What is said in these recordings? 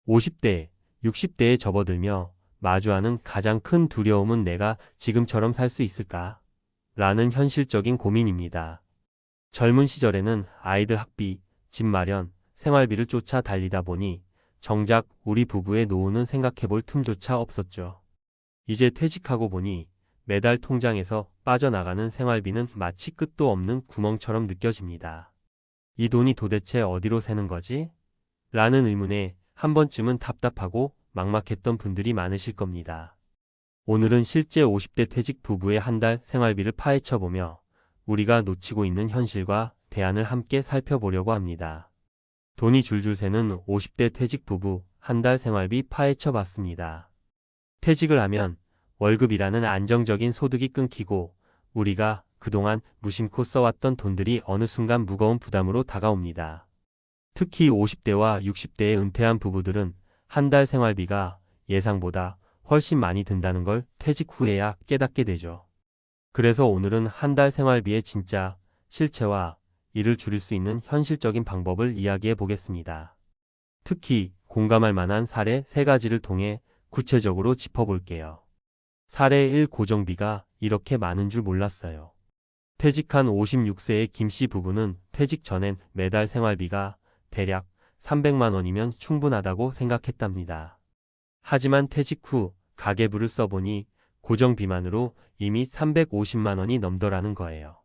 50대, 60대에 접어들며 마주하는 가장 큰 두려움은 내가 지금처럼 살 수 있을까? 라는 현실적인 고민입니다. 젊은 시절에는 아이들 학비, 집 마련, 생활비를 쫓아 달리다 보니 정작 우리 부부의 노후는 생각해볼 틈조차 없었죠. 이제 퇴직하고 보니 매달 통장에서 빠져나가는 생활비는 마치 끝도 없는 구멍처럼 느껴집니다. 이 돈이 도대체 어디로 새는 거지? 라는 의문에 한 번쯤은 답답하고 막막했던 분들이 많으실 겁니다. 오늘은 실제 50대 퇴직 부부의 한 달 생활비를 파헤쳐보며 우리가 놓치고 있는 현실과 대안을 함께 살펴보려고 합니다. 돈이 줄줄 새는 50대 퇴직 부부 한 달 생활비 파헤쳐봤습니다. 퇴직을 하면 월급이라는 안정적인 소득이 끊기고 우리가 그동안 무심코 써왔던 돈들이 어느 순간 무거운 부담으로 다가옵니다. 특히 50대와 60대의 은퇴한 부부들은 한 달 생활비가 예상보다 훨씬 많이 든다는 걸 퇴직 후에야 깨닫게 되죠. 그래서 오늘은 한 달 생활비의 진짜 실체와 이를 줄일 수 있는 현실적인 방법을 이야기해 보겠습니다. 특히 공감할 만한 사례 3가지를 통해 구체적으로 짚어볼게요. 사례 1. 고정비가 이렇게 많은 줄 몰랐어요. 퇴직한 56세의 김씨 부부는 퇴직 전엔 매달 생활비가 대략 300만 원이면 충분하다고 생각했답니다. 하지만 퇴직 후 가계부를 써보니 고정비만으로 이미 350만 원이 넘더라는 거예요.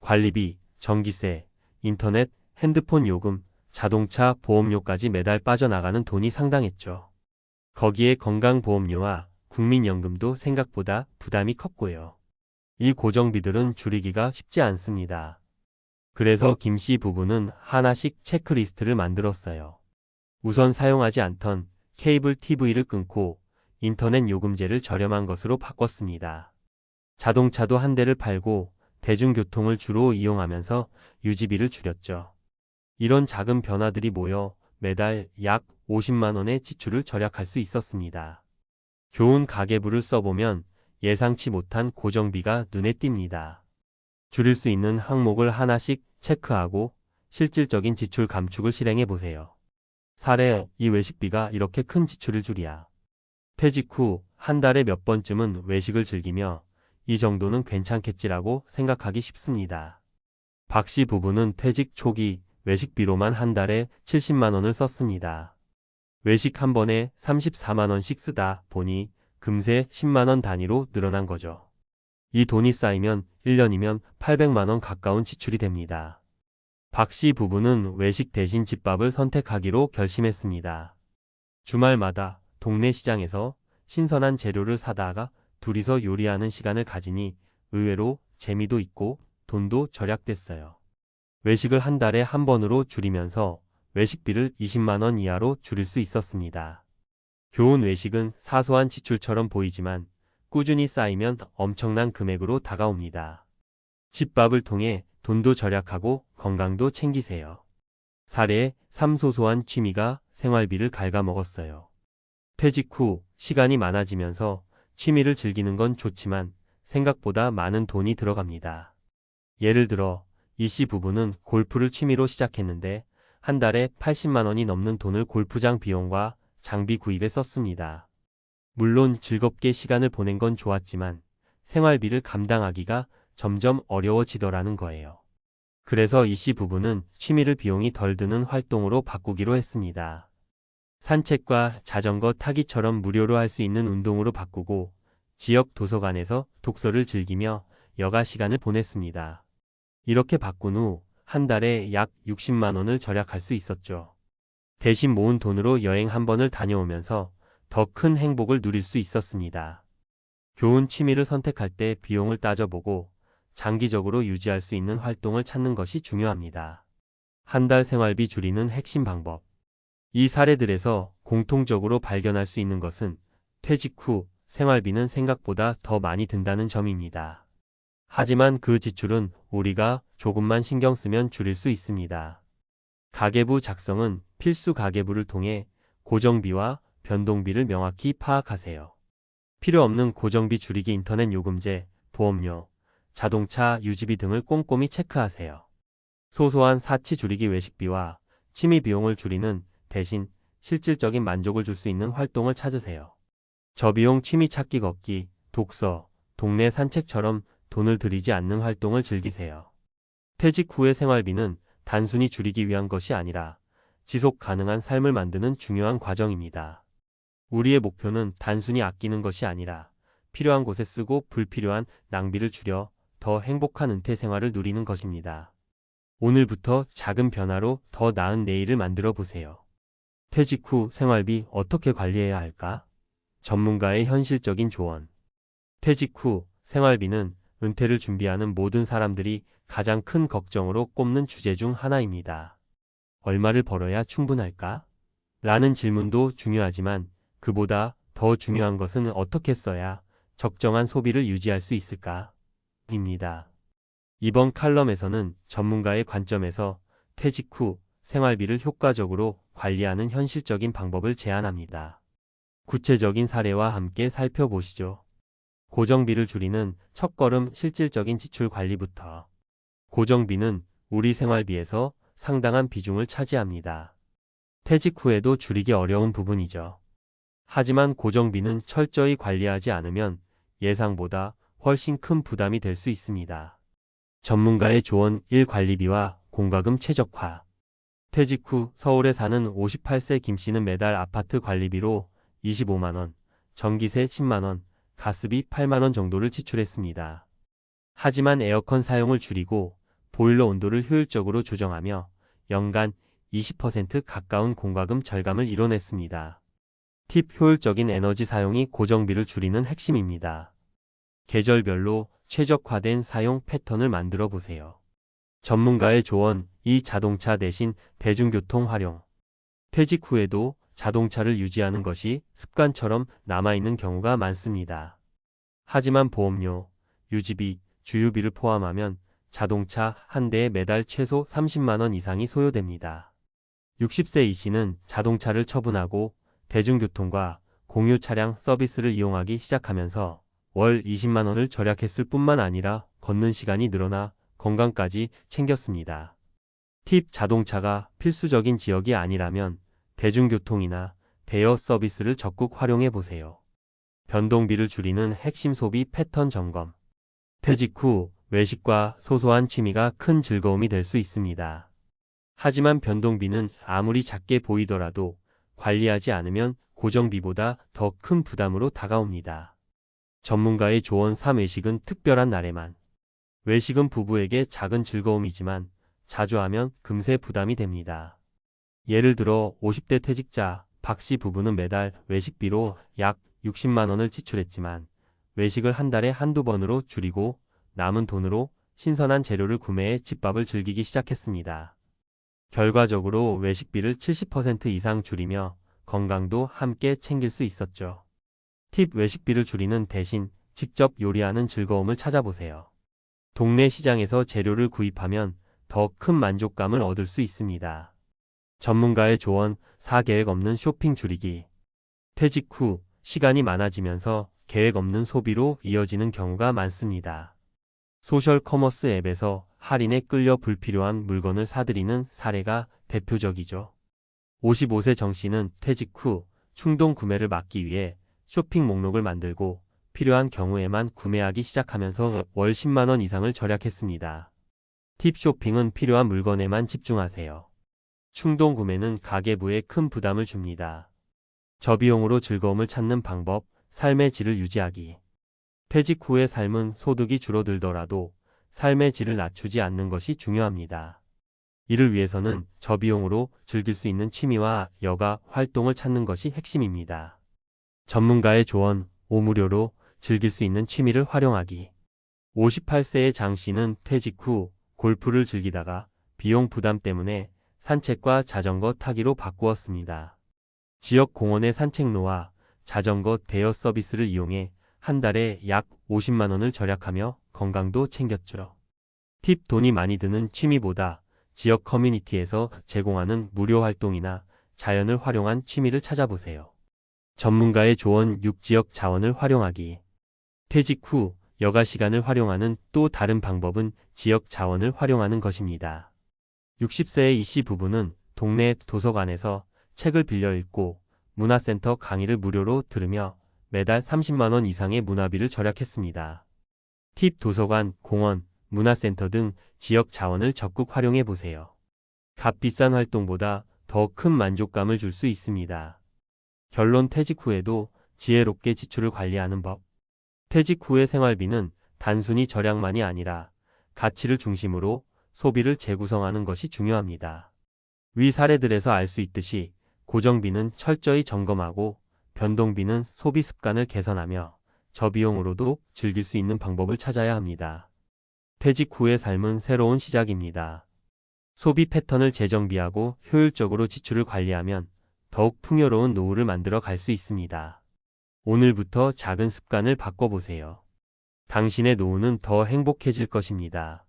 관리비, 전기세, 인터넷, 핸드폰 요금, 자동차 보험료까지 매달 빠져나가는 돈이 상당했죠. 거기에 건강보험료와 국민연금도 생각보다 부담이 컸고요. 이 고정비들은 줄이기가 쉽지 않습니다. 그래서 김씨 부부는 하나씩 체크리스트를 만들었어요. 우선 사용하지 않던 케이블 TV를 끊고 인터넷 요금제를 저렴한 것으로 바꿨습니다. 자동차도 한 대를 팔고 대중교통을 주로 이용하면서 유지비를 줄였죠. 이런 작은 변화들이 모여 매달 약 50만 원의 지출을 절약할 수 있었습니다. 교훈 가계부를 써보면 예상치 못한 고정비가 눈에 띕니다. 줄일 수 있는 항목을 하나씩 체크하고 실질적인 지출 감축을 실행해 보세요. 사례, 이 외식비가 이렇게 큰 지출을 줄이야. 퇴직 후 한 달에 몇 번쯤은 외식을 즐기며 이 정도는 괜찮겠지라고 생각하기 쉽습니다. 박씨 부부는 퇴직 초기 외식비로만 한 달에 70만 원을 썼습니다. 외식 한 번에 34만 원씩 쓰다 보니 금세 10만 원 단위로 늘어난 거죠. 이 돈이 쌓이면 1년이면 800만 원 가까운 지출이 됩니다. 박씨 부부는 외식 대신 집밥을 선택하기로 결심했습니다. 주말마다 동네 시장에서 신선한 재료를 사다가 둘이서 요리하는 시간을 가지니 의외로 재미도 있고 돈도 절약됐어요. 외식을 한 달에 한 번으로 줄이면서 외식비를 20만 원 이하로 줄일 수 있었습니다. 교훈 외식은 사소한 지출처럼 보이지만 꾸준히 쌓이면 엄청난 금액으로 다가옵니다. 집밥을 통해 돈도 절약하고 건강도 챙기세요. 사례 3. 소소한 취미가 생활비를 갉아먹었어요. 퇴직 후 시간이 많아지면서 취미를 즐기는 건 좋지만 생각보다 많은 돈이 들어갑니다. 예를 들어 이씨 부부는 골프를 취미로 시작했는데 한 달에 80만 원이 넘는 돈을 골프장 비용과 장비 구입에 썼습니다. 물론 즐겁게 시간을 보낸 건 좋았지만 생활비를 감당하기가 점점 어려워지더라는 거예요. 그래서 이씨 부부는 취미를 비용이 덜 드는 활동으로 바꾸기로 했습니다. 산책과 자전거 타기처럼 무료로 할 수 있는 운동으로 바꾸고 지역 도서관에서 독서를 즐기며 여가 시간을 보냈습니다. 이렇게 바꾼 후 한 달에 약 60만 원을 절약할 수 있었죠. 대신 모은 돈으로 여행 한 번을 다녀오면서 더 큰 행복을 누릴 수 있었습니다. 교훈 취미를 선택할 때 비용을 따져보고 장기적으로 유지할 수 있는 활동을 찾는 것이 중요합니다. 한 달 생활비 줄이는 핵심 방법. 이 사례들에서 공통적으로 발견할 수 있는 것은 퇴직 후 생활비는 생각보다 더 많이 든다는 점입니다. 하지만 그 지출은 우리가 조금만 신경 쓰면 줄일 수 있습니다. 가계부 작성은 필수 가계부를 통해 고정비와 변동비를 명확히 파악하세요. 필요 없는 고정비 줄이기 인터넷 요금제, 보험료, 자동차 유지비 등을 꼼꼼히 체크하세요. 소소한 사치 줄이기 외식비와 취미 비용을 줄이는 대신 실질적인 만족을 줄 수 있는 활동을 찾으세요. 저비용 취미 찾기 걷기, 독서, 동네 산책처럼 돈을 들이지 않는 활동을 즐기세요. 퇴직 후의 생활비는 단순히 줄이기 위한 것이 아니라 지속 가능한 삶을 만드는 중요한 과정입니다. 우리의 목표는 단순히 아끼는 것이 아니라 필요한 곳에 쓰고 불필요한 낭비를 줄여 더 행복한 은퇴 생활을 누리는 것입니다. 오늘부터 작은 변화로 더 나은 내일을 만들어 보세요. 퇴직 후 생활비 어떻게 관리해야 할까? 전문가의 현실적인 조언. 퇴직 후 생활비는 은퇴를 준비하는 모든 사람들이 가장 큰 걱정으로 꼽는 주제 중 하나입니다. 얼마를 벌어야 충분할까? 라는 질문도 중요하지만 그보다 더 중요한 것은 어떻게 써야 적정한 소비를 유지할 수 있을까? 입니다. 이번 칼럼에서는 전문가의 관점에서 퇴직 후 생활비를 효과적으로 관리하는 현실적인 방법을 제안합니다. 구체적인 사례와 함께 살펴보시죠. 고정비를 줄이는 첫걸음 실질적인 지출 관리부터. 고정비는 우리 생활비에서 상당한 비중을 차지합니다. 퇴직 후에도 줄이기 어려운 부분이죠. 하지만 고정비는 철저히 관리하지 않으면 예상보다 훨씬 큰 부담이 될 수 있습니다. 전문가의 조언 1. 관리비와 공과금 최적화. 퇴직 후 서울에 사는 58세 김 씨는 매달 아파트 관리비로 25만 원, 전기세 10만 원, 가스비 8만 원 정도를 지출했습니다. 하지만 에어컨 사용을 줄이고 보일러 온도를 효율적으로 조정하며 연간 20% 가까운 공과금 절감을 이뤄냈습니다. 팁. 효율적인 에너지 사용이 고정비를 줄이는 핵심입니다. 계절별로 최적화된 사용 패턴을 만들어 보세요. 전문가의 조언 2. 자동차 대신 대중교통 활용. 퇴직 후에도 자동차를 유지하는 것이 습관처럼 남아있는 경우가 많습니다. 하지만 보험료, 유지비, 주유비를 포함하면 자동차 한 대에 매달 최소 30만 원 이상이 소요됩니다. 60세 이씨는 자동차를 처분하고 대중교통과 공유 차량 서비스를 이용하기 시작하면서 월 20만 원을 절약했을 뿐만 아니라 걷는 시간이 늘어나 건강까지 챙겼습니다. 팁. 자동차가 필수적인 지역이 아니라면 대중교통이나 대여 서비스를 적극 활용해 보세요. 변동비를 줄이는 핵심 소비 패턴 점검. 퇴직 후 외식과 소소한 취미가 큰 즐거움이 될 수 있습니다. 하지만 변동비는 아무리 작게 보이더라도 관리하지 않으면 고정비보다 더 큰 부담으로 다가옵니다. 전문가의 조언 3. 외식은 특별한 날에만. 외식은 부부에게 작은 즐거움이지만 자주 하면 금세 부담이 됩니다. 예를 들어 50대 퇴직자 박 씨 부부는 매달 외식비로 약 60만 원을 지출했지만 외식을 한 달에 한두 번으로 줄이고 남은 돈으로 신선한 재료를 구매해 집밥을 즐기기 시작했습니다. 결과적으로 외식비를 70% 이상 줄이며 건강도 함께 챙길 수 있었죠. 팁. 외식비를 줄이는 대신 직접 요리하는 즐거움을 찾아보세요. 동네 시장에서 재료를 구입하면 더 큰 만족감을 얻을 수 있습니다. 전문가의 조언 4. 계획 없는 쇼핑 줄이기. 퇴직 후 시간이 많아지면서 계획 없는 소비로 이어지는 경우가 많습니다. 소셜 커머스 앱에서 할인에 끌려 불필요한 물건을 사들이는 사례가 대표적이죠. 55세 정 씨는 퇴직 후 충동 구매를 막기 위해 쇼핑 목록을 만들고 필요한 경우에만 구매하기 시작하면서 월 10만 원 이상을 절약했습니다. 팁. 쇼핑은 필요한 물건에만 집중하세요. 충동 구매는 가계부에 큰 부담을 줍니다. 저비용으로 즐거움을 찾는 방법, 삶의 질을 유지하기. 퇴직 후의 삶은 소득이 줄어들더라도 삶의 질을 낮추지 않는 것이 중요합니다. 이를 위해서는 저비용으로 즐길 수 있는 취미와 여가 활동을 찾는 것이 핵심입니다. 전문가의 조언 5. 무료로 즐길 수 있는 취미를 활용하기. 58세의 장 씨는 퇴직 후 골프를 즐기다가 비용 부담 때문에 산책과 자전거 타기로 바꾸었습니다. 지역 공원의 산책로와 자전거 대여 서비스를 이용해 한 달에 약 50만 원을 절약하며 건강도 챙겼죠. 팁. 돈이 많이 드는 취미보다 지역 커뮤니티에서 제공하는 무료 활동이나 자연을 활용한 취미를 찾아보세요. 전문가의 조언 6. 지역 자원을 활용하기. 퇴직 후 여가 시간을 활용하는 또 다른 방법은 지역 자원을 활용하는 것입니다. 60세의 이씨 부부는 동네 도서관에서 책을 빌려 읽고 문화센터 강의를 무료로 들으며 매달 30만 원 이상의 문화비를 절약했습니다. 팁: 도서관, 공원, 문화센터 등 지역 자원을 적극 활용해 보세요. 값비싼 활동보다 더 큰 만족감을 줄 수 있습니다. 결론: 퇴직 후에도 지혜롭게 지출을 관리하는 법. 퇴직 후의 생활비는 단순히 절약만이 아니라 가치를 중심으로 소비를 재구성하는 것이 중요합니다. 위 사례들에서 알 수 있듯이 고정비는 철저히 점검하고 변동비는 소비 습관을 개선하며 저비용으로도 즐길 수 있는 방법을 찾아야 합니다. 퇴직 후의 삶은 새로운 시작입니다. 소비 패턴을 재정비하고 효율적으로 지출을 관리하면 더욱 풍요로운 노후를 만들어 갈 수 있습니다. 오늘부터 작은 습관을 바꿔보세요. 당신의 노후는 더 행복해질 것입니다.